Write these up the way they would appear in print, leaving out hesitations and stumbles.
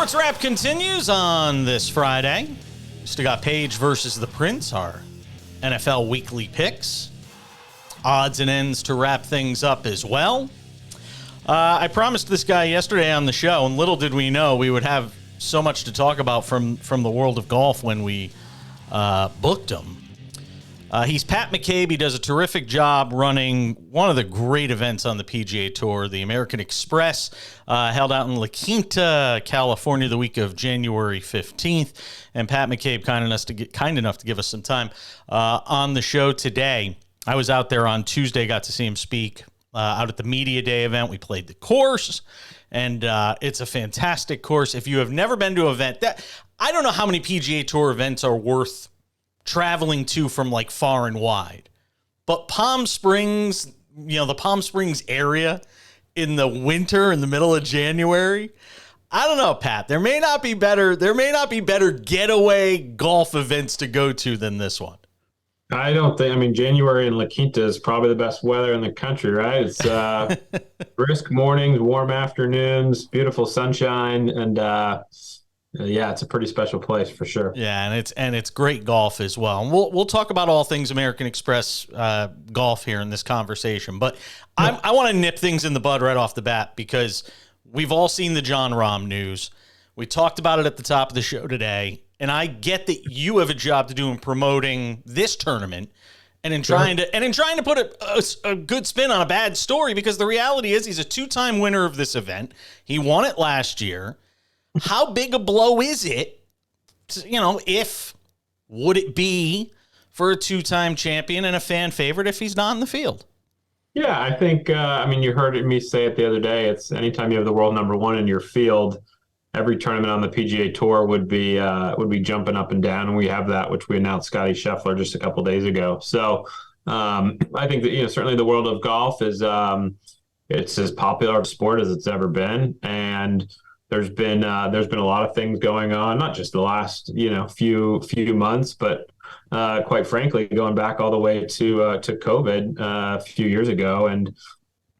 Sports Wrap continues on this Friday. Still got Page versus the Prince, our NFL weekly picks. Odds and ends to wrap things up as well. I promised this guy yesterday on the show, and little did we know we would have so much to talk about from the world of golf when we booked him. He's Pat McCabe. He does a terrific job running one of the great events on the PGA Tour, the American Express, held out in La Quinta, California, the week of January 15th. And Pat McCabe, kind enough to give us some time on the show today. I was out there on Tuesday, got to see him speak out at the Media Day event. We played the course, and it's a fantastic course. If you have never been to an event, I don't know how many PGA Tour events are worth traveling to from like far and wide, but Palm Springs, the Palm Springs area in the winter, in the middle of January, I don't know, Pat, there may not be better getaway golf events to go to than this one. I don't think, January in La Quinta is probably the best weather in the country, right? It's brisk mornings, warm afternoons, beautiful sunshine, and yeah, it's a pretty special place for sure. Yeah, and it's great golf as well. And we'll talk about all things American Express golf here in this conversation. But yeah. I want to nip things in the bud right off the bat because we've all seen the Jon Rahm news. We talked about it at the top of the show today, and I get that you have a job to do in promoting this tournament and in trying to put a good spin on a bad story, because the reality is he's a two-time winner of this event. He won it last year. How big a blow is it, would it be for a two-time champion and a fan favorite if he's not in the field? Yeah, I think, you heard me say it the other day. It's anytime you have the world number one in your field, every tournament on the PGA Tour would be jumping up and down. And we have that, which we announced Scotty Scheffler just a couple days ago. So I think that, certainly the world of golf is, it's as popular a sport as it's ever been. And there's been a lot of things going on, not just the last few months, but quite frankly, going back all the way to COVID a few years ago, and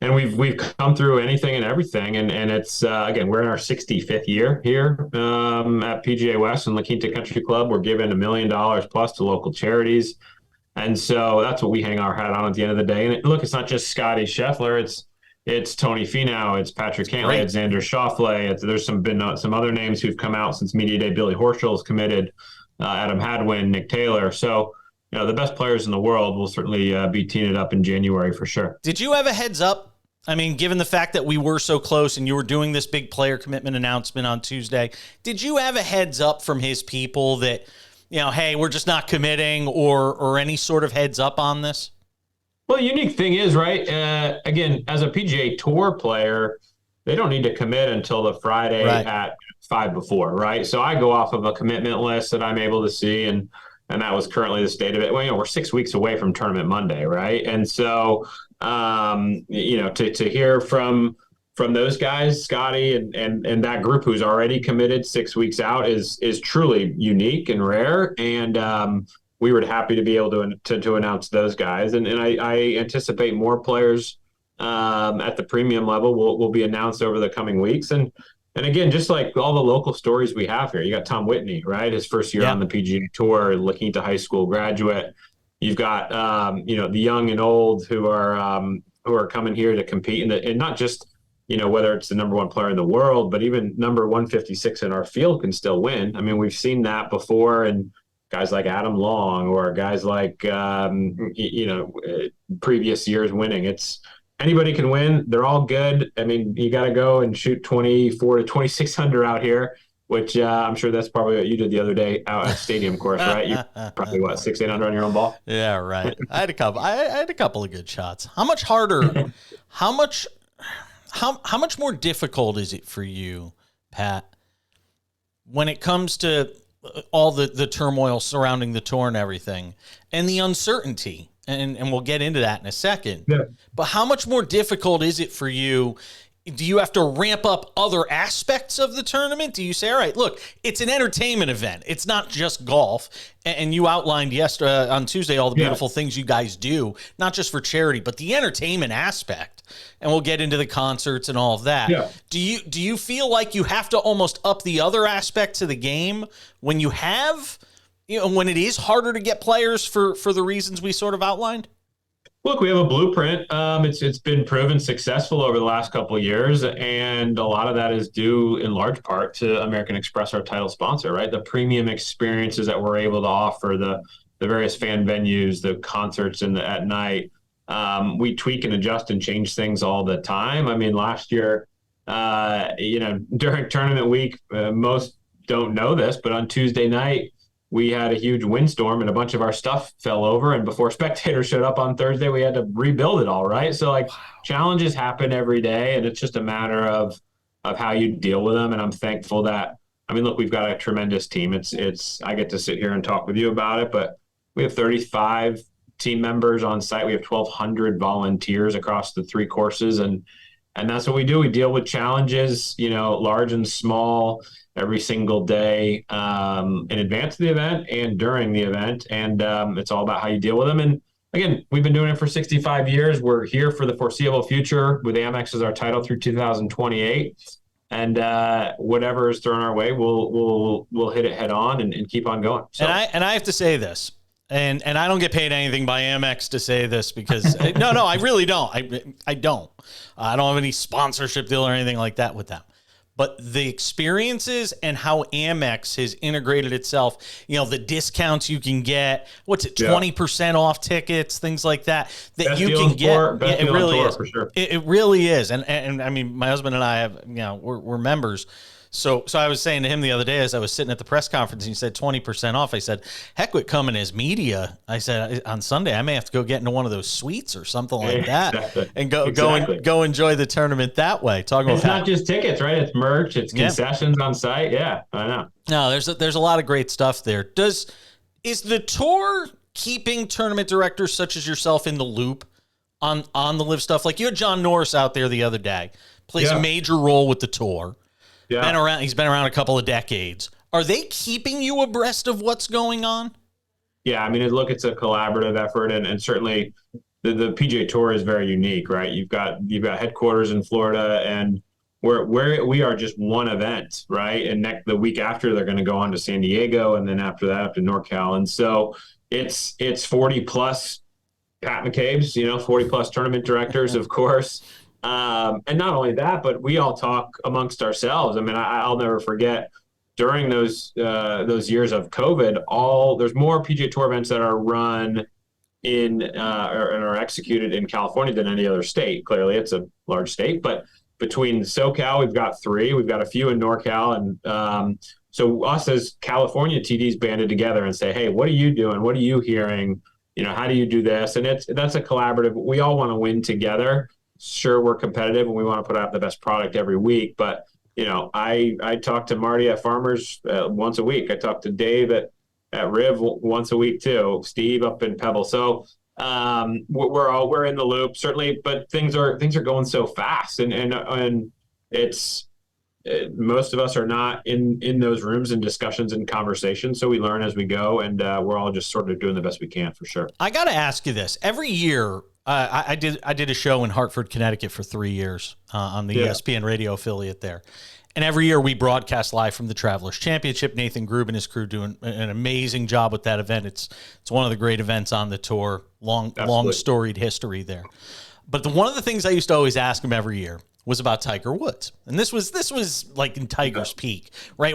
we've come through anything and everything, and it's again, we're in our 65th year here at PGA West and La Quinta Country Club. We're giving $1 million plus to local charities, and so that's what we hang our hat on at the end of the day. And look, it's not just Scotty Scheffler, it's Tony Finau, it's Patrick Cantlay, it's Xander Schauffele. There's been some other names who've come out since Media Day. Billy Horschel's committed, Adam Hadwin, Nick Taylor. So, the best players in the world will certainly be teeing it up in January for sure. Did you have a heads up? Given the fact that we were so close and you were doing this big player commitment announcement on Tuesday, did you have a heads up from his people that, hey, we're just not committing, or any sort of heads up on this? Well, the unique thing is, right, again, as a PGA Tour player, they don't need to commit until the Friday at 5 before, right? So I go off of a commitment list that I'm able to see, and that was currently the state of it. Well, we're 6 weeks away from Tournament Monday, right? And so, to hear from those guys, Scotty and that group who's already committed 6 weeks out is truly unique and rare. And we were happy to be able to announce those guys, and I anticipate more players at the premium level will be announced over the coming weeks. And again, just like all the local stories we have here, you got Tom Whitney, right? His first year on the PGA Tour, La Quinta high school graduate. You've got the young and old who are coming here to compete, and not just whether it's the number one player in the world, but even number 156 in our field can still win. We've seen that before, and guys like Adam Long or guys like, previous years winning. It's anybody can win. They're all good. You got to go and shoot 24 to 26 under out here, which I'm sure that's probably what you did the other day out at Stadium Course, right? You probably 6-8 under on your own ball. Yeah, right. I had a couple of good shots. How much harder? how much more difficult is it for you, Pat, when it comes to all the turmoil surrounding the tour and everything, and the uncertainty, and we'll get into that in a second. Yeah. But how much more difficult is it for you do you have to ramp up other aspects of the tournament? Do you say, all right, look, it's an entertainment event. It's not just golf. And you outlined yesterday on Tuesday all the beautiful things you guys do, not just for charity, but the entertainment aspect. And we'll get into the concerts and all of that. Yeah. Do you feel like you have to almost up the other aspects of the game when you have, when it is harder to get players for the reasons we sort of outlined? Look, we have a blueprint. It's been proven successful over the last couple of years, and a lot of that is due in large part to American Express, our title sponsor, right? The premium experiences that we're able to offer, the various fan venues, the concerts at night. We tweak and adjust and change things all the time. I mean, last year, during tournament week, most don't know this, but on Tuesday night, we had a huge windstorm and a bunch of our stuff fell over. And before spectators showed up on Thursday, we had to rebuild it all, right? So challenges happen every day, and it's just a matter of how you deal with them. And I'm thankful that, look, we've got a tremendous team. I get to sit here and talk with you about it, but we have 35 team members on site. We have 1,200 volunteers across the 3 courses. And that's what we do. We deal with challenges, large and small, every single day in advance of the event and during the event. And it's all about how you deal with them. And again, we've been doing it for 65 years. We're here for the foreseeable future with AMEX as our title through 2028. And whatever is thrown our way, we'll hit it head on and keep on going. So. And I have to say this. And I don't get paid anything by AMEX to say this because no, I really don't. I don't. I don't have any sponsorship deal or anything like that with them. But the experiences and how Amex has integrated itself, the discounts you can get, 20% off tickets, things like that best you can get. Best it really is. For sure. It really is. And I mean, my husband and I have, we're members. So I was saying to him the other day as I was sitting at the press conference, and he said 20% off. I said, heck with coming as media. I said, on Sunday, I may have to go get into one of those suites or something like that and go enjoy the tournament that way. It's not just tickets, right? It's merch, it's concessions on site. Yeah, I know. No, there's a lot of great stuff there. Is the tour keeping tournament directors such as yourself in the loop on the live stuff? Like you had John Norris out there the other day, plays a major role with the tour. Yeah. He's been around a couple of decades. Are they keeping you abreast of what's going on? Yeah, it's a collaborative effort, and certainly the PGA Tour is very unique, right? You've got headquarters in Florida, and we are just one event, right? And the week after, they're going to go on to San Diego, and then after that, up to NorCal. And so it's 40 plus Pat McCabe's, 40 plus tournament directors, of course. And not only that, but we all talk amongst ourselves. I'll never forget during those years of COVID, there's more PGA Tour events that are run and are executed in California than any other state. Clearly, it's a large state, but between SoCal, we've got 3. We've got a few in NorCal, and so us as California TDs banded together and say, hey, what are you doing? What are you hearing? How do you do this? And that's a collaborative. We all want to win together. Sure, we're competitive and we want to put out the best product every week. But, I talk to Marty at Farmers once a week. I talk to Dave at Riv once a week too. Steve up in Pebble. So we're in the loop certainly, but things are going so fast, and it's most of us are not in those rooms and discussions and conversations. So we learn as we go, and we're all just sort of doing the best we can for sure. I got to ask you this every year. I did a show in Hartford, Connecticut for 3 years on the ESPN radio affiliate there. And every year we broadcast live from the Travelers Championship. Nathan Grube and his crew doing an amazing job with that event. It's one of the great events on the tour. Long storied history there. But one of the things I used to always ask him every year was about Tiger Woods. And this was like in Tiger's peak, right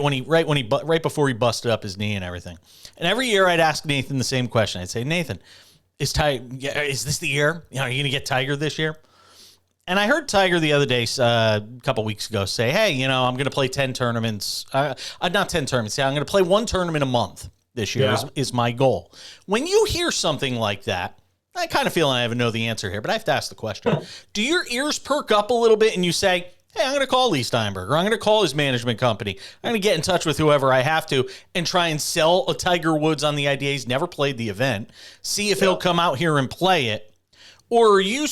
before he busted up his knee and everything. And every year I'd ask Nathan the same question. I'd say, Nathan, is this the year? Are you going to get Tiger this year? And I heard Tiger the other day, a couple weeks ago, say, hey, I'm going to play 10 tournaments. Not 10 tournaments. I'm going to play 1 tournament a month this year is my goal. When you hear something like that, I kind of feel I know the answer here, but I have to ask the question. Do your ears perk up a little bit and you say, hey, I'm going to call Lee Steinberg, or I'm going to call his management company. I'm going to get in touch with whoever I have to and try and sell a Tiger Woods on the idea he's never played the event, see if he'll come out here and play it? Or are you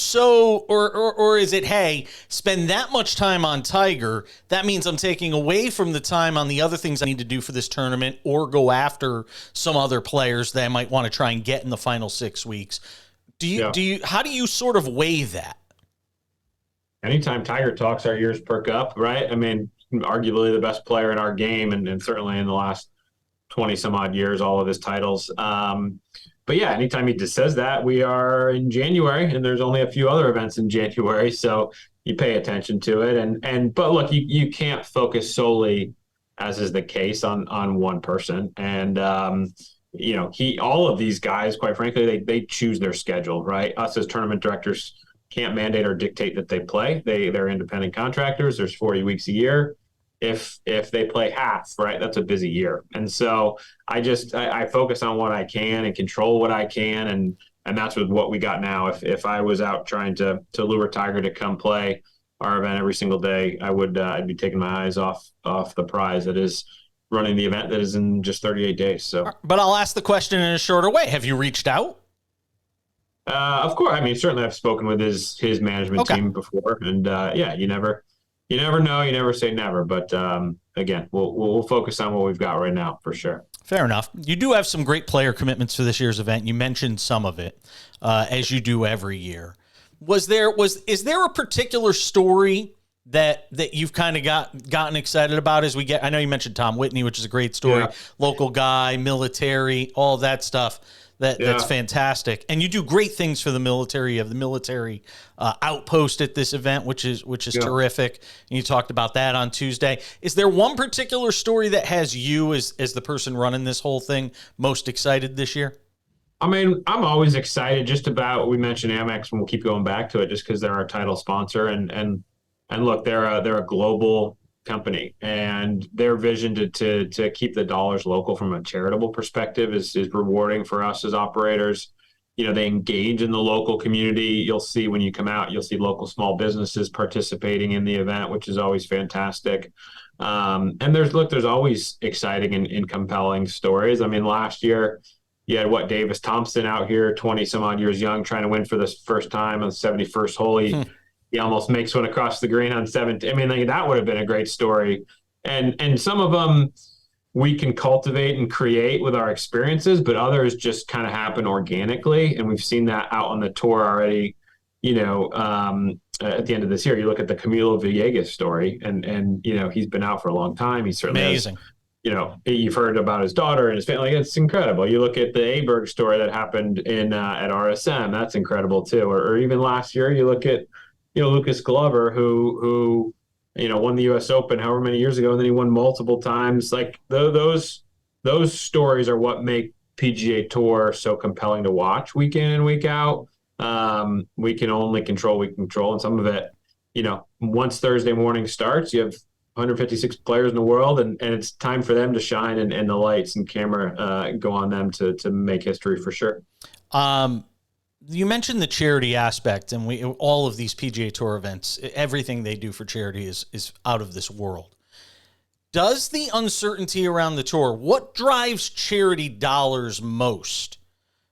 or is it, hey, spend that much time on Tiger, that means I'm taking away from the time on the other things I need to do for this tournament, or go after some other players that I might want to try and get in the final 6 weeks? How do you sort of weigh that? Anytime Tiger talks, our ears perk up, right? I mean, arguably the best player in our game, and certainly in the last 20 some odd years, all of his titles. But yeah, anytime he just says that, we are in January, and there's only a few other events in January, so you pay attention to it. But look, you can't focus solely, as is the case, on one person. And all of these guys, quite frankly, they choose their schedule, right? Us as tournament directors can't mandate or dictate that they play. They're independent contractors. There's 40 weeks a year. If they play half, right, that's a busy year. And so I focus on what I can and control what I can, and that's what we got now. If I was out trying to lure Tiger to come play our event every single day, I'd be taking my eyes off the prize that is running the event that is in just 38 days. So, but I'll ask the question in a shorter way. Have you reached out? Of course. I mean, certainly I've spoken with his management team before, and you never know, you never say never. But again, we'll focus on what we've got right now for sure. Fair enough. You do have some great player commitments for this year's event. You mentioned some of it, as you do every year. Is there a particular story that you've kind of gotten excited about as we get? I know you mentioned Tom Whitney, which is a great story. Yeah. Local guy, military, all that stuff. That's fantastic, and you do great things for the military. You have the military outpost at this event, which is terrific. And you talked about that on Tuesday. Is there one particular story that has you, as the person running this whole thing, most excited this year? I mean, I'm always excited just about. We mentioned AMEX, and we'll keep going back to it just because they're our title sponsor, and look, they're a global company, and their vision to keep the dollars local from a charitable perspective is rewarding for us as operators. They engage in the local community. You'll see when you come out, you'll see local small businesses participating in the event, which is always fantastic. And there's always exciting and compelling stories. I mean, last year you had Davis Thompson out here, 20 some odd years young, trying to win for the first time on the 71st hole. He almost makes one across the green on 17. I mean, that would have been a great story. And some of them we can cultivate and create with our experiences, but others just kind of happen organically. And we've seen that out on the tour already, at the end of this year. You look at the Camilo Villegas story, and he's been out for a long time. He's certainly amazing. You've heard about his daughter and his family. It's incredible. You look at the Aberg story that happened at RSM. That's incredible too. Or even last year, you look at Lucas Glover, who won the U.S. Open however many years ago, and then he won multiple times. Like those stories are what make PGA Tour so compelling to watch week in and week out. We can only control what we control, and some of it, once Thursday morning starts, you have 156 players in the world, and it's time for them to shine, and the lights and camera go on them to make history for sure. You mentioned the charity aspect, and all of these PGA Tour events, everything they do for charity is out of this world. Does the uncertainty around the tour, what drives charity dollars most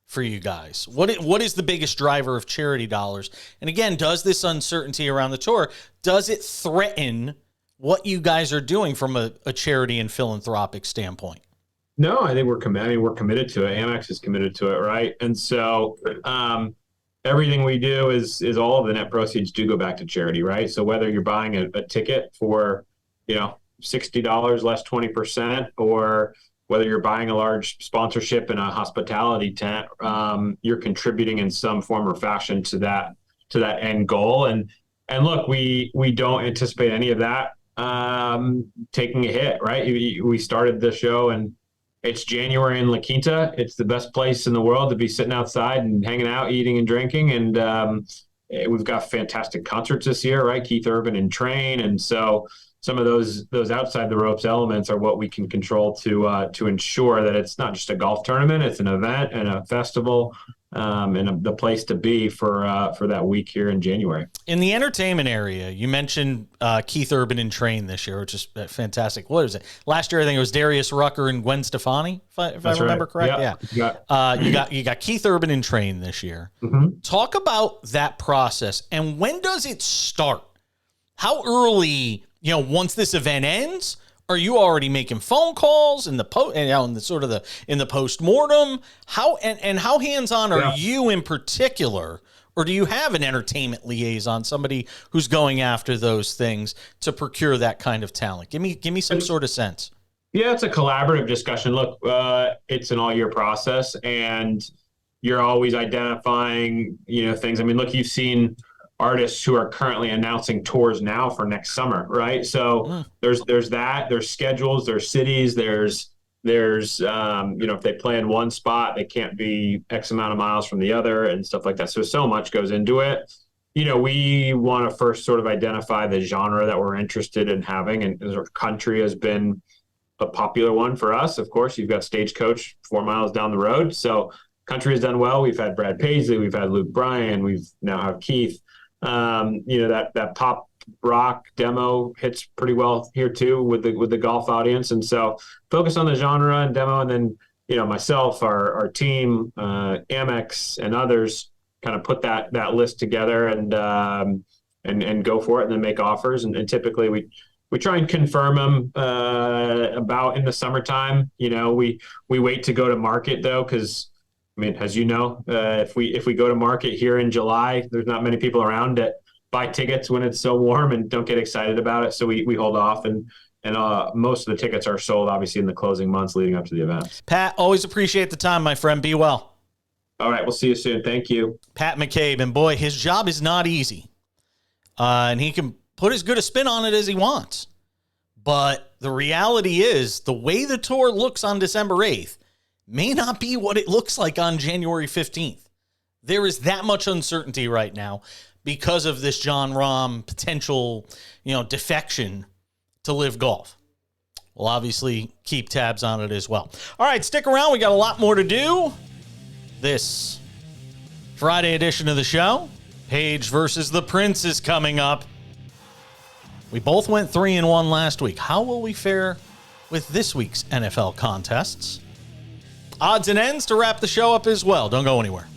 for you guys? What is the biggest driver of charity dollars? And again, does this uncertainty around the tour, does it threaten what you guys are doing from a charity and philanthropic standpoint? No, I think we're committed to it. AMEX is committed to it, right? And so everything we do is all of the net proceeds do go back to charity, right? So whether you're buying a ticket for, $60 less 20%, or whether you're buying a large sponsorship in a hospitality tent, you're contributing in some form or fashion to that end goal. And look, we don't anticipate any of that taking a hit, right? We started the show, and it's January in La Quinta. It's the best place in the world to be sitting outside and hanging out, eating and drinking. And we've got fantastic concerts this year, right? Keith Urban and Train. And so some of those outside the ropes elements are what we can control to ensure that it's not just a golf tournament, it's an event and a festival and the place to be for that week here in January. In the entertainment area, you mentioned Keith Urban and Train this year, which is fantastic. What was it? Last year, I think it was Darius Rucker and Gwen Stefani, if I remember correct. Yeah. You got Keith Urban and Train this year. Mm-hmm. Talk about that process, and when does it start? How early, once this event ends, are you already making phone calls in the in the postmortem? How hands-on are you in particular, or do you have an entertainment liaison, somebody who's going after those things to procure that kind of talent? Give me some sort of sense. Yeah, it's a collaborative discussion. Look, it's an all-year process, and you're always identifying, things. I mean, look, you've seen artists who are currently announcing tours now for next summer, right? So there's that, there's schedules, there's cities, there's if they play in one spot, they can't be X amount of miles from the other and stuff like that. So much goes into it. We want to first sort of identify the genre that we're interested in having, and country has been a popular one for us. Of course, you've got Stagecoach 4 miles down the road. So country has done well. We've had Brad Paisley, we've had Luke Bryan, we've now have Keith. That pop rock demo hits pretty well here too with the golf audience, and so focus on the genre and demo, and then myself, our team, AMEX, and others kind of put that list together and go for it, and then make offers, and typically we try and confirm them about in the summertime. We wait to go to market though, because I mean, as you know, if we go to market here in July, there's not many people around to buy tickets when it's so warm and don't get excited about it. So we hold off, and most of the tickets are sold, obviously, in the closing months leading up to the event. Pat, always appreciate the time, my friend. Be well. All right, we'll see you soon. Thank you. Pat McCabe, and boy, his job is not easy. And he can put as good a spin on it as he wants. But the reality is, the way the tour looks on December 8th, may not be what it looks like on January 15th. There is that much uncertainty right now because of this Jon Rahm potential, defection to Live Golf. We'll obviously keep tabs on it as well. All right, stick around. We got a lot more to do. This Friday edition of the show, Page versus the Prince, is coming up. We both went 3-1 last week. How will we fare with this week's NFL contests? Odds and ends to wrap the show up as well. Don't go anywhere.